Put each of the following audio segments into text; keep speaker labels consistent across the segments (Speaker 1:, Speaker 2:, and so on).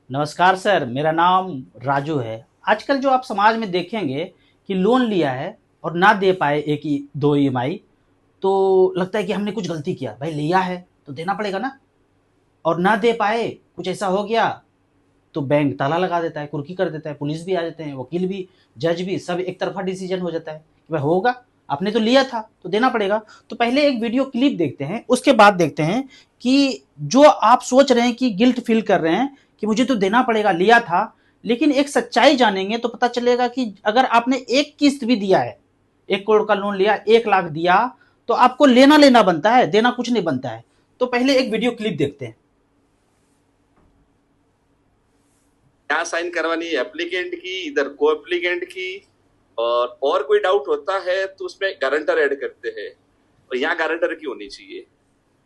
Speaker 1: नमस्कार सर, मेरा नाम राजू है। आजकल जो आप समाज में देखेंगे कि लोन लिया है और ना दे पाए एक ही दो ईएमआई, तो लगता है कि हमने कुछ गलती किया। भाई लिया है तो देना पड़ेगा ना। और ना दे पाए, कुछ ऐसा हो गया तो बैंक ताला लगा देता है, कुर्की कर देता है, पुलिस भी आ जाते हैं, वकील भी, जज भी, सब एक तरफा डिसीजन हो जाता है कि भाई होगा, आपने तो लिया था तो देना पड़ेगा। तो पहले एक वीडियो क्लिप देखते हैं, उसके बाद देखते हैं कि जो आप सोच रहे हैं कि गिल्ट फील कर रहे हैं कि मुझे तो देना पड़ेगा, लिया था, लेकिन एक सच्चाई जानेंगे तो पता चलेगा कि अगर आपने एक किस्त भी दिया है, 1 करोड़ का लोन लिया, 1 लाख दिया, तो आपको लेना लेना बनता है, देना कुछ नहीं बनता है। तो पहले एक वीडियो क्लिप देखते हैं।
Speaker 2: यहाँ साइन करवानी है एप्लीकेंट की, इधर को एप्लीकेंट की। और कोई डाउट होता है तो उसमें गारंटर ऐड करते हैं, और यहाँ गारंटर की होनी चाहिए।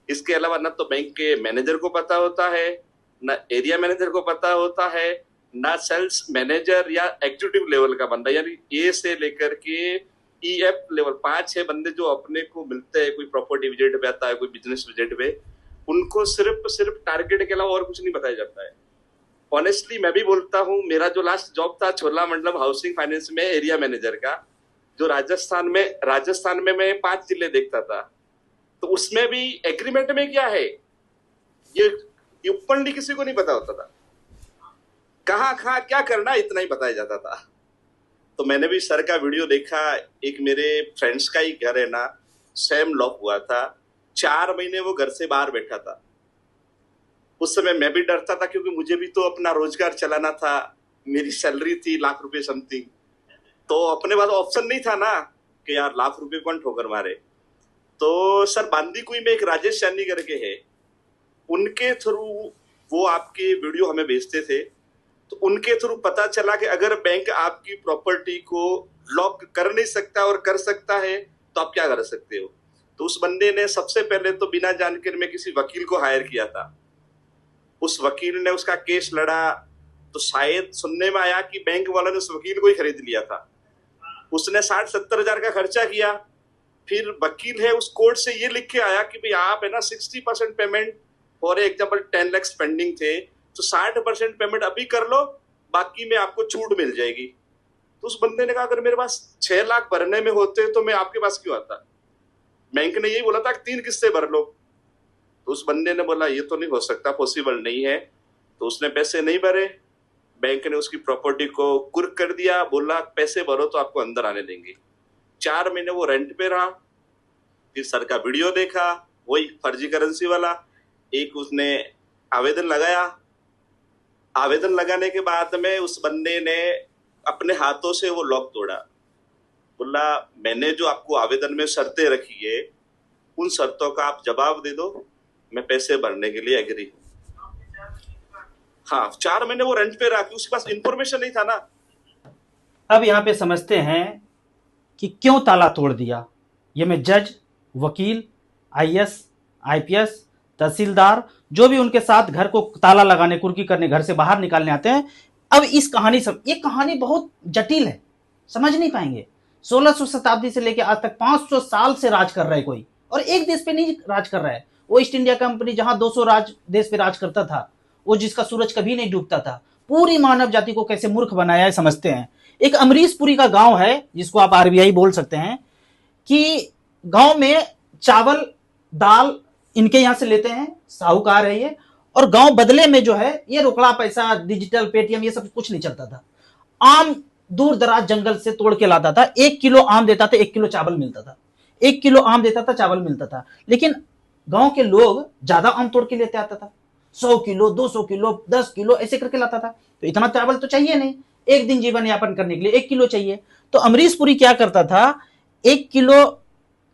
Speaker 2: इसके अलावा ना तो बैंक के मैनेजर को पता होता है, ना एरिया मैनेजर को पता होता है, ना सेल्स मैनेजर या एग्जीक्यूटिव लेवल का बंदा, यानी ए से लेकर के ईएफ लेवल 5-6 बंदे जो अपने को मिलते हैं, कोई प्रॉपर्टी विजिट पे आता है, कोई बिजनेस विजिट पे, उनको सिर्फ टारगेट के अलावा और कुछ नहीं बताया जाता है। ऑनेस्टली मैं भी बोलता हूँ, मेरा जो लास्ट जॉब था चोलामंडलम हाउसिंग फाइनेंस में एरिया मैनेजर का, जो राजस्थान में मैं 5 जिले देखता था, तो उसमें भी एग्रीमेंट में क्या है ये ओपनली किसी को नहीं पता होता था। कहाँ क्या करना इतना ही बताया जाता था। तो मैंने भी सर का वीडियो देखा। एक मेरे फ्रेंड्स का ही घर है ना, सेम लॉक हुआ था, 4 महीने वो घर से बाहर बैठा था। उस समय मैं भी डरता था, क्योंकि मुझे भी तो अपना रोजगार चलाना था। मेरी सैलरी थी ₹1,00,000 समथिंग, तो अपने पास ऑप्शन नहीं था ना कि यार ₹1,00,000 कौन ठोकर मारे। तो सर बांदीकुई में एक राजेश सैनी करके है, उनके थ्रू वो आपके वीडियो हमें भेजते थे। तो उनके थ्रू पता चला कि अगर बैंक आपकी प्रॉपर्टी को लॉक कर नहीं सकता और कर सकता है तो आप क्या कर सकते हो। तो उस बंदे ने सबसे पहले तो बिना जानकारी में किसी वकील को हायर किया था। उस वकील ने उसका केस लड़ा, तो शायद सुनने में आया कि बैंक वालों ने उस वकील को ही खरीद लिया था। उसने 60-70 हजार का खर्चा किया। फिर वकील है उस कोर्ट से ये लिख के आया कि भाई आप है ना 60% payment, for example 10 lakh pending थे, तो 60% पेमेंट अभी कर लो, बाकी में आपको छूट मिल जाएगी। तो उस बंदे ने कहा अगर मेरे पास 6 लाख भरने में होते तो मैं आपके पास क्यों आता। बैंक ने यही बोला था कि 3 किस्तें भर लो। तो उस बंदे ने बोला ये तो नहीं हो सकता, पॉसिबल नहीं है। तो उसने पैसे नहीं भरे, बैंक ने उसकी प्रॉपर्टी को कुर्क कर दिया, बोला पैसे भरो तो आपको अंदर आने देंगे। 4 महीने वो रेंट पे रहा। फिर सर का वीडियो देखा, वही फर्जी करेंसी वाला, एक उसने आवेदन लगाया। आवेदन लगाने के बाद में उस बंदे ने अपने हाथों से वो लॉक तोड़ा। बोला मैंने जो आपको आवेदन में शर्तें रखी है, उन शर्तों का आप जवाब दे दो, मैं पैसे भरने के लिए एग्री हूँ। हाँ, 4 महीने वो रेंट पे रहा, उसके पास इंफॉर्मेशन नहीं था ना।
Speaker 1: अब यहाँ पे समझते हैं कि क्यों ताला तोड़ दिया। ये में जज, वकील, आईएएस, आईपीएस, तहसीलदार, जो भी उनके साथ घर को ताला लगाने, कुर्की करने, घर से बाहर निकालने आते हैं। अब इस कहानी ये कहानी बहुत जटिल है, समझ नहीं पाएंगे। 1600 शताब्दी से लेकर आज तक 500 साल से राज कर रहा है कोई, और एक देश पे नहीं राज कर रहा है। वो ईस्ट इंडिया कंपनी जहां 200 देश पे राज करता था, वो जिसका सूरज कभी नहीं डूबता था, पूरी मानव जाति को कैसे मूर्ख बनाया है समझते हैं। एक अमरीशपुरी का गांव है, जिसको आप आरबीआई बोल सकते हैं, कि गांव में चावल दाल इनके यहां से लेते हैं, साहूकार है ये, और गांव बदले में जो है ये रोकड़ा पैसा, डिजिटल पेटीएम, ये सब कुछ नहीं चलता था। आम दूर दराज जंगल से तोड़ के लाता था, 1 किलो आम देता था, 1 किलो चावल मिलता था। 1 किलो आम देता था, चावल मिलता था। लेकिन गांव के लोग ज्यादा आम तोड़ के लेते आता था, 100 किलो, 200 किलो, 10 किलो ऐसे करके लाता था। तो इतना चावल तो चाहिए नहीं, एक दिन जीवन यापन करने के लिए 1 किलो चाहिए। तो अमरीशपुरी क्या करता था, 1 किलो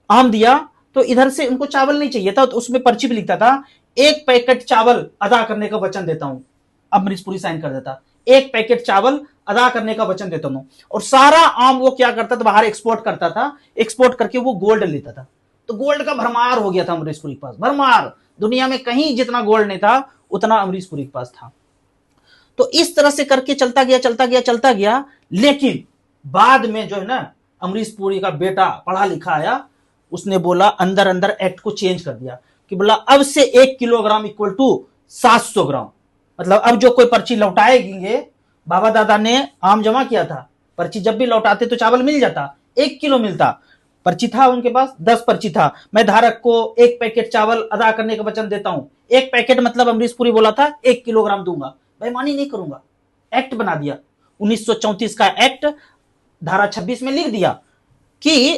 Speaker 1: आम दिया तो इधर से उनको चावल नहीं चाहिए था, तो उसमें पर्ची भी लिखता था 1 पैकेट चावल अदा करने का वचन देता हूं। अमरीशपुरी साइन कर देता, 1 पैकेट चावल अदा करने का वचन देता हूं। और सारा आम वो क्या करता था, बाहर एक्सपोर्ट करता था, एक्सपोर्ट करके वो गोल्ड लेता था। तो गोल्ड का भरमार हो गया था अमरीशपुरी के पास, भरमार। दुनिया में कहीं जितना गोल्ड नहीं था उतना अमरीशपुरी के पास था। तो इस तरह से करके चलता गया चलता गया चलता गया। लेकिन बाद में जो है ना, अमरीश पुरी का बेटा पढ़ा लिखा आया, उसने बोला अंदर अंदर एक्ट को चेंज कर दिया कि बोला अब से 1 किलोग्राम इक्वल टू 700 ग्राम। मतलब अब जो कोई पर्ची लौटाएंगे, बाबा दादा ने आम जमा किया था, पर्ची जब भी लौटाते तो चावल मिल जाता, 1 किलो मिलता, पर्ची था उनके पास, 10 पर्ची था, मैं धारक को 1 पैकेट चावल अदा करने का वचन देता हूं। 1 पैकेट मतलब अमरीश पुरी बोला था 1 किलोग्राम दूंगा, बेईमानी नहीं करूंगा। एक्ट बना दिया 1934 का एक्ट, धारा 26 में लिख दिया कि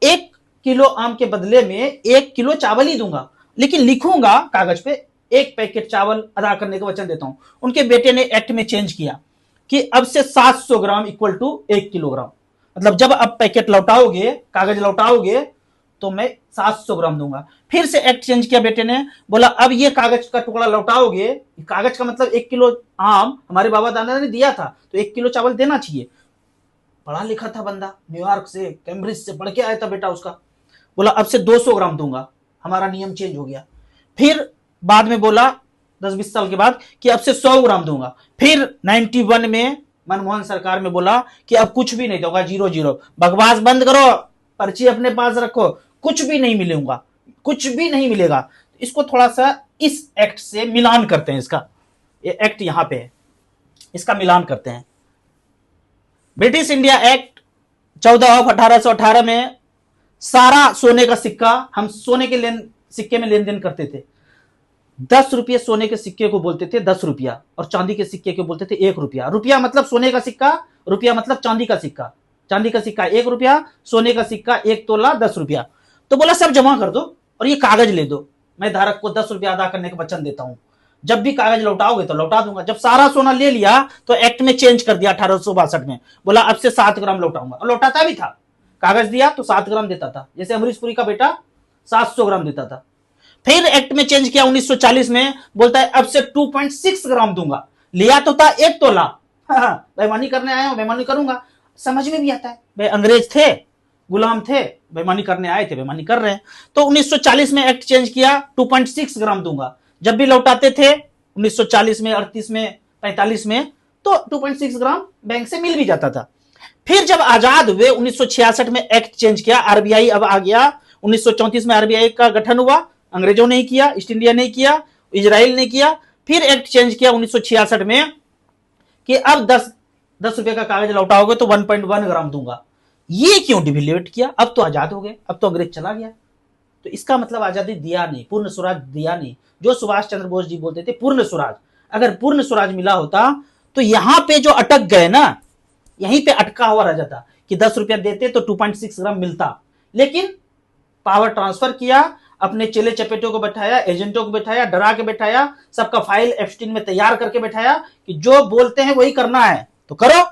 Speaker 1: 1 किलो आम के बदले में 1 किलो चावल ही दूंगा, लेकिन लिखूंगा कागज पे 1 पैकेट चावल अदा करने का वचन देता हूं। उनके बेटे ने एक्ट में चेंज किया कि अब से 700 ग्राम इक्वल टू 1 किलोग्राम, मतलब जब अब पैकेट लौटाओगे, कागज लौटाओगे तो मैं 700 ग्राम दूंगा। फिर से एक्ट चेंज किया बेटे ने, बोला अब ये कागज का टुकड़ा लौटाओगे, कागज का मतलब 1 किलो आम हमारे बाबा दादा ने दिया था तो 1 किलो चावल देना चाहिए। पढ़ा लिखा था बंदा, न्यूयॉर्क से, कैम्ब्रिज से पढ़ के आया था बेटा उसका। बोला अब से 200 ग्राम दूंगा, हमारा नियम चेंज हो गया। फिर बाद में बोला 10-20 साल के बाद कि अब से 100 ग्राम दूंगा। फिर 91 में मनमोहन सरकार में बोला कि अब कुछ भी नहीं दूंगा, 0-0, बकवास बंद करो, पर्ची अपने पास रखो, कुछ भी नहीं मिलूंगा, कुछ भी नहीं मिलेगा। इसको थोड़ा सा इस एक्ट से मिलान करते हैं, इसका ये एक्ट यहां पे है, इसका मिलान करते हैं। ब्रिटिश इंडिया एक्ट 14 ऑफ 1818 में सारा सोने का सिक्का, हम सोने के सिक्के में लेन देन करते थे, 10 रुपये सोने के सिक्के को बोलते थे 10 रुपया, और चांदी के सिक्के को बोलते थे 1 रुपया। रुपया मतलब सोने का सिक्का, रुपया मतलब चांदी का सिक्का, चांदी का सिक्का 1 रुपया, सोने का सिक्का 1 तोला 10 रुपया। तो बोला सब जमा कर दो और ये कागज ले दो, मैं धारक को 10 रुपया अदा करने का वचन देता हूं, जब भी कागज लौटाओगे तो लौटा दूंगा। जब सारा सोना ले लिया तो एक्ट में चेंज कर दिया 1862 में, बोला अब से 7 ग्राम लौटाऊंगा, और लौटाता भी था, कागज दिया तो 7 ग्राम देता था, जैसे अमरीश पुरी का बेटा 700 ग्राम देता था। फिर एक्ट में चेंज किया 1940 में, बोलता है अब से 2.6 ग्राम दूंगा, लिया तो था 1 तोला, बेईमानी करने आया हूं, बेईमानी करूंगा। समझ में भी आता है, वे अंग्रेज थे, गुलाम थे, बेईमानी करने आए थे, बेईमानी कर रहे हैं। तो 1940 में एक्ट चेंज किया, 2.6 ग्राम दूंगा, जब भी लौटाते थे 1940 में, 38 में, 45 में, तो 2.6 ग्राम बैंक से मिल भी जाता था। फिर जब आजाद हुए 1966 में एक्ट चेंज किया, आरबीआई अब आ गया। 1934 में आरबीआई का गठन हुआ, अंग्रेजों ने किया, ईस्ट इंडिया ने किया, इजराइल ने किया। फिर एक्ट चेंज किया 1966 में कि अब 10 रुपए का कागज लौटाओगे तो 1.1 ग्राम दूंगा। ये क्यों डिविलेट किया? अब तो आजाद हो गए, अब तो अंग्रेज चला गया, तो इसका मतलब आजादी दिया नहीं, पूर्ण स्वराज दिया नहीं। जो सुभाष चंद्र बोस जी बोलते थे पूर्ण स्वराज, अगर पूर्ण स्वराज मिला होता तो यहां पे जो अटक गए ना, यहीं पे अटका हुआ रह जाता कि 10 रुपया देते तो 2.6 ग्राम मिलता। लेकिन पावर ट्रांसफर किया, अपने चेले चपेटों को बैठाया, एजेंटों को बैठाया, डरा के बैठाया, सबका फाइल एफस्टीन में तैयार करके बैठाया कि जो बोलते हैं वही करना है तो करो।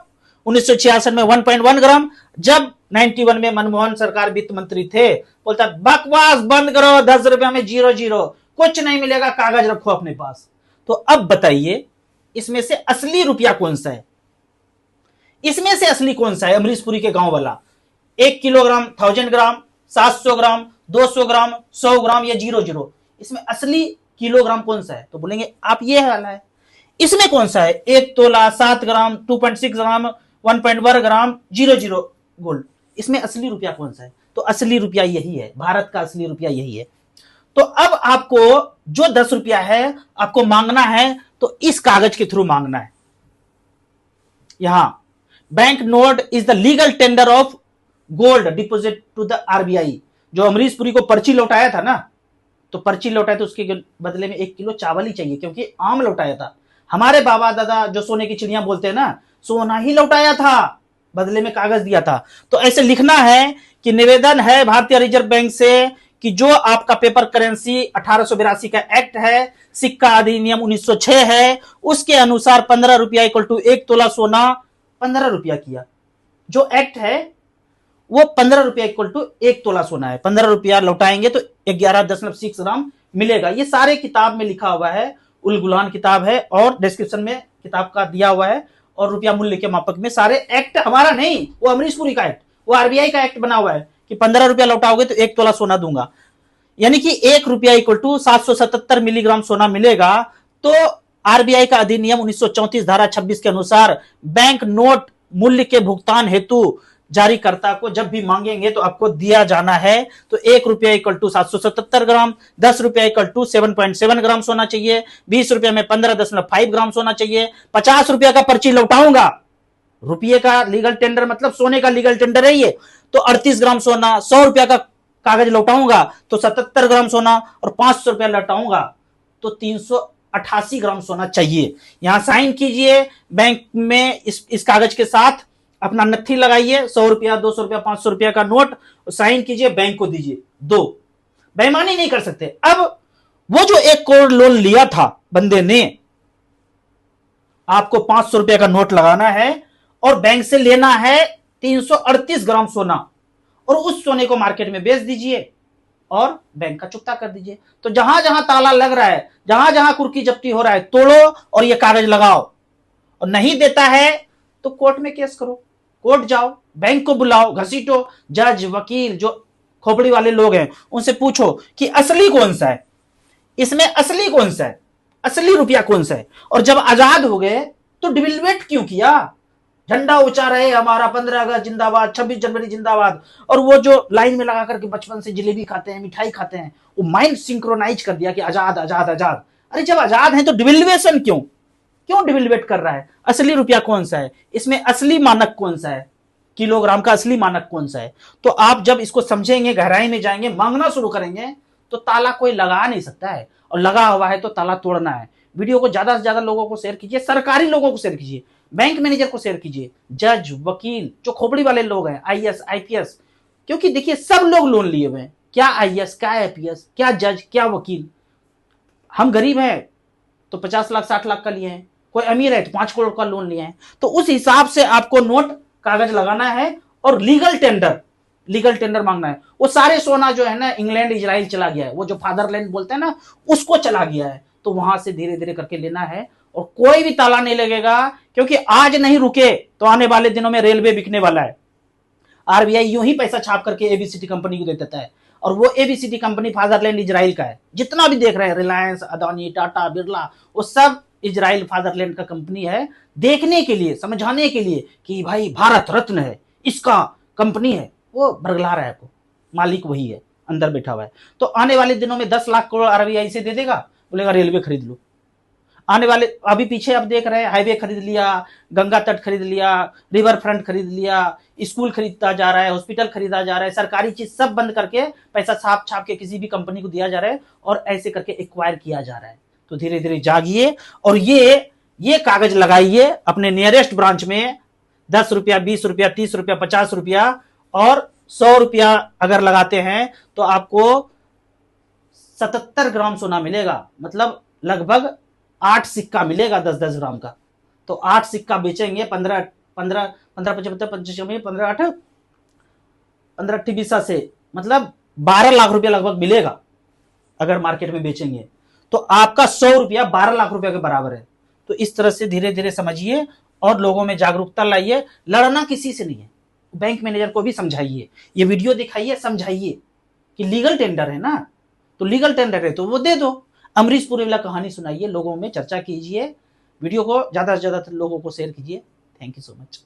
Speaker 1: 1966 में 1.1 ग्राम, जब 91 में मनमोहन सरकार वित्त मंत्री थे, बोलता बकवास बंद करो, 10 रुपया में 0-0, कुछ नहीं मिलेगा, कागज रखो अपने पास। तो अब बताइए इसमें से असली रुपया कौन सा है? इसमें से असली कौन सा है? अमरीश पुरी के गांव वाला 1 किलोग्राम, 1000 ग्राम, 700 ग्राम, 200 ग्राम, 100 ग्राम या 0-0, इसमें असली किलोग्राम कौन सा है? तो बोलेंगे आप ये वाला है। इसमें कौन सा है? 1 तोला, 7 ग्राम, 2.6 ग्राम, 1.1 ग्राम, 0-0 गोल्ड, इसमें असली रुपया कौन सा है? तो असली रुपया यही है, भारत का असली रुपया यही है। तो अब आपको जो 10 रुपया है आपको मांगना है तो इस कागज के थ्रू मांगना है। यहां bank note is the legal tender of gold deposit to the RBI. जो अमरीश पुरी को पर्ची लौटाया था ना, तो पर्ची लौटाया तो उसके बदले में 1 किलो चावल ही चाहिए, क्योंकि आम लौटाया था। हमारे बाबा दादा जो सोने की चिड़िया बोलते हैं ना, सोना ही लौटाया था, बदले में कागज दिया था। तो ऐसे लिखना है कि निवेदन है भारतीय रिजर्व बैंक से कि जो आपका पेपर करेंसी 1882 का एक्ट है, सिक्का अधिनियम 1906 है, उसके अनुसार 15 रुपया इक्वल टू 1 तोला सोना 15 रुपया किया। जो एक्ट है वो 15 रुपया इक्वल टू 1 तोला सोना है। 15 रुपया लौटाएंगे तो 11.6 ग्राम मिलेगा। ये सारे किताब में लिखा हुआ है, उल गुलान किताब है, और डिस्क्रिप्शन में किताब का दिया हुआ है, और रुपया मूल्य के मापक में सारे एक्ट, हमारा नहीं, वो अमरीश पुरी का एक्ट, वो आरबीआई का एक्ट बना हुआ है कि 15 रुपया लौटाओगे तो 1 तोला सोना दूंगा, यानी कि 1 रुपया इक्वल टू 777 मिलीग्राम सोना मिलेगा। तो आरबीआई का अधिनियम 1934 धारा 26 के अनुसार बैंक नोट मूल्य के भुगतान हेतु जारीकर्ता को जब भी मांगेंगे तो आपको दिया जाना है। तो 1 रुपया इक्वल टू 777 ग्राम, 10 रुपया इक्वल टू 7.7 ग्राम सोना चाहिए, 20 रुपया में 15.5 ग्राम सोना चाहिए, 50 रुपया का पर्ची लौटाऊंगा। रुपये का लीगल टेंडर मतलब सोने का लीगल टेंडर है ये। तो 38 ग्राम सोना, 100 रुपया का कागज लौटाऊंगा तो 77 ग्राम सोना, और 500 रुपया लौटाऊंगा तो 388 ग्राम सोना चाहिए। यहां साइन कीजिए बैंक में इस कागज के साथ, अपना नत्थी लगाइए, 100 रुपया, 200 रुपया, 500 रुपया का नोट साइन कीजिए, बैंक को दीजिए। दो, बेईमानी नहीं कर सकते। अब वो जो 1 करोड़ लोन लिया था बंदे ने, आपको 500 रुपया का नोट लगाना है और बैंक से लेना है 338 ग्राम सोना, और उस सोने को मार्केट में बेच दीजिए और बैंक का चुकता कर दीजिए। तो जहां जहां ताला लग रहा है, जहां जहां कुर्की जब्ती हो रहा है, तोड़ो और ये कागज लगाओ। और नहीं देता है तो कोर्ट में केस करो, कोर्ट जाओ, बैंक को बुलाओ, घसीटो, जज, वकील, जो खोपड़ी वाले लोग हैं उनसे पूछो कि असली कौन सा है, इसमें असली कौन सा है, असली रुपया कौन सा है। और जब आजाद हो गए तो डिविलवेट क्यों किया? झंडा ऊंचा रहे हमारा, 15 अगस्त जिंदाबाद, 26 जनवरी जिंदाबाद, और वो जो लाइन में लगा करके बचपन से जलेबी खाते हैं, मिठाई खाते हैं, वो माइंड सिंक्रोनाइज कर दिया कि आजाद आजाद आजाद। अरे जब आजाद है तो डिविलवेशन क्यों? क्यों डिविलवेट कर रहा है? असली रुपया कौन सा है, इसमें असली मानक कौन सा है, किलोग्राम का असली मानक कौन सा है? तो आप जब इसको समझेंगे, गहराई में जाएंगे, मांगना शुरू करेंगे, तो ताला कोई लगा नहीं सकता है, और लगा हुआ है तो ताला तोड़ना है। वीडियो को ज्यादा से ज्यादा लोगों को शेयर कीजिए, सरकारी लोगों को शेयर कीजिए, बैंक मैनेजर को शेयर कीजिए, जज, वकील, जो खोपड़ी वाले लोग हैं, आईएएस, आईपीएस, क्योंकि देखिए सब लोग लोन लिए हुए हैं। क्या आईएएस, क्या आईपीएस, क्या जज, क्या वकील। हम गरीब हैं तो 50 लाख 60 लाख का लिए हैं, कोई अमीर है तो 5 करोड़ का लोन लिया है। तो उस हिसाब से आपको नोट कागज लगाना है और लीगल टेंडर मांगना है। वो सारे सोना जो है ना, इंग्लैंड, इजराइल चला गया है, वो जो फादरलैंड बोलते हैं ना, उसको चला गया है। तो वहां से धीरे धीरे करके लेना है, और कोई भी ताला नहीं लगेगा, क्योंकि आज नहीं रुके तो आने वाले दिनों में रेलवे बिकने वाला है। आरबीआई यूं ही पैसा छाप करके एबीसीडी कंपनी को दे देता है, और वो एबीसीडी कंपनी फादरलैंड इजराइल का है। जितना भी देख रहे हैं, रिलायंस, अदानी, टाटा, बिरला, वो सब इजराइल फादरलैंड का कंपनी है। देखने के लिए, समझाने के लिए कि भाई भारत रत्न है, इसका कंपनी है, वो बरगला रहा है आपको, मालिक वही है, अंदर बैठा हुआ है। तो आने वाले दिनों में 10 लाख करोड़ आरबीआई से दे देगा, बोलेगा रेलवे खरीद लो। आने वाले, अभी पीछे आप देख रहे हैं, हाईवे खरीद लिया, गंगा तट खरीद लिया, रिवर फ्रंट खरीद लिया, स्कूल खरीदता जा रहा है, हॉस्पिटल खरीदा जा रहा है, सरकारी चीज सब बंद करके पैसा छाप छाप के किसी भी कंपनी को दिया जा रहा है, और ऐसे करके एक्वायर किया जा रहा है। तो धीरे धीरे जागिए और ये कागज लगाइए अपने नियरेस्ट ब्रांच में। 10 रुपया, 20 रुपया, 30 रुपया, 50 रुपया और 100 रुपया अगर लगाते हैं तो आपको 77 ग्राम सोना मिलेगा, मतलब लगभग 8 सिक्का मिलेगा 10-10 ग्राम का। तो 8 सिक्का बेचेंगे, 15 15 15 75 25 15 8 15 20 से, मतलब 12 लाख रुपया लगभग मिलेगा अगर मार्केट में बेचेंगे। तो आपका 100 रुपया 12 लाख रुपया के बराबर है। तो इस तरह से धीरे धीरे समझिए और लोगों में जागरूकता लाइए। लड़ना किसी से नहीं है, बैंक मैनेजर को भी समझाइए, ये वीडियो दिखाइए, समझाइए कि लीगल टेंडर है ना, तो लीगल टेंडर है तो वो दे दो। अमरीश पुरी वाला कहानी सुनाइए, लोगों में चर्चा कीजिए, वीडियो को ज्यादा से ज्यादा लोगों को शेयर कीजिए। Thank you so much.